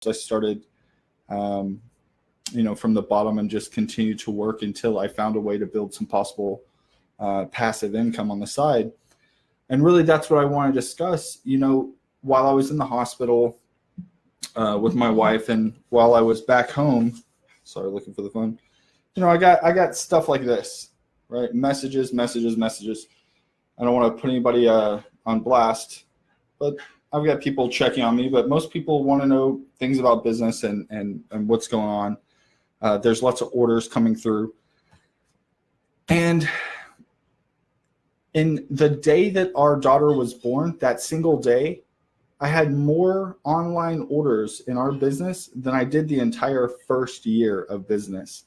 I started, from the bottom and just continued to work until I found a way to build some possible passive income on the side. And really, that's what I want to discuss. While I was in the hospital with my wife, and while I was back home, sorry, looking for the phone. I got stuff like this, right? Messages. I don't want to put anybody on blast, but I've got people checking on me. But most people want to know things about business and what's going on. There's lots of orders coming through. And in the day that our daughter was born, that single day, I had more online orders in our business than I did the entire first year of business.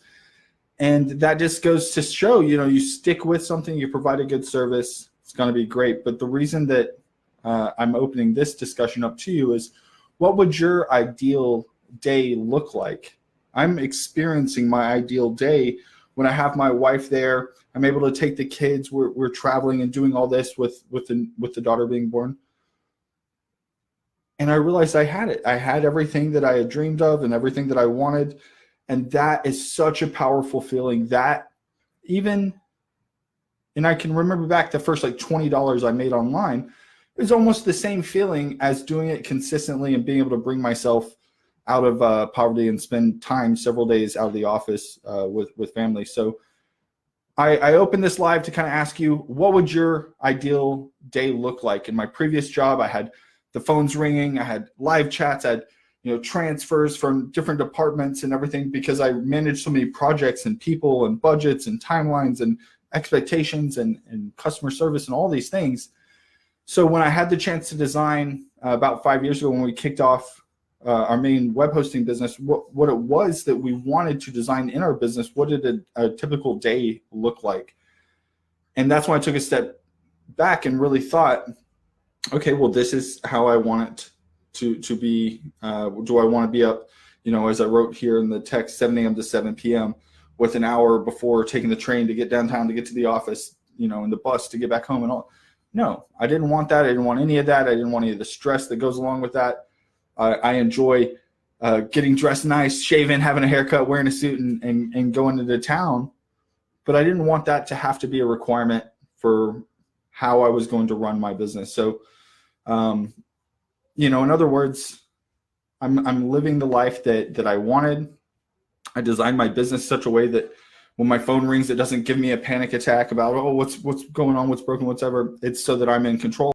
And that just goes to show, you stick with something, you provide a good service, it's going to be great. But the reason that I'm opening this discussion up to you is, what would your ideal day look like? I'm experiencing my ideal day when I have my wife there. I'm able to take the kids. We're traveling and doing all this with the daughter being born. And I realized I had it. I had everything that I had dreamed of and everything that I wanted. And that is such a powerful feeling that and I can remember back the first $20 I made online. It was almost the same feeling as doing it consistently and being able to bring myself out of poverty and spend time several days out of the office with family. So I opened this live to kind of ask you, what would your ideal day look like? In my previous job, I had the phones ringing, I had live chats, I had transfers from different departments and everything, because I managed so many projects and people and budgets and timelines and expectations and customer service and all these things. So when I had the chance to design about 5 years ago, when we kicked off our main web hosting business, what it was that we wanted to design in our business, what did a typical day look like? And that's when I took a step back and really thought, okay, well, this is how I want it to be. Do I want to be up, as I wrote here in the text, 7 a.m. to 7 p.m. with an hour before taking the train to get downtown, to get to the office, and the bus to get back home and all? No, I didn't want that. I didn't want any of that. I didn't want any of the stress that goes along with that. I enjoy getting dressed nice, shaving, having a haircut, wearing a suit, and going into town. But I didn't want that to have to be a requirement for how I was going to run my business. So, in other words, I'm living the life that I wanted. I designed my business such a way that when my phone rings, it doesn't give me a panic attack about, what's going on, what's broken, whatever. It's so that I'm in control.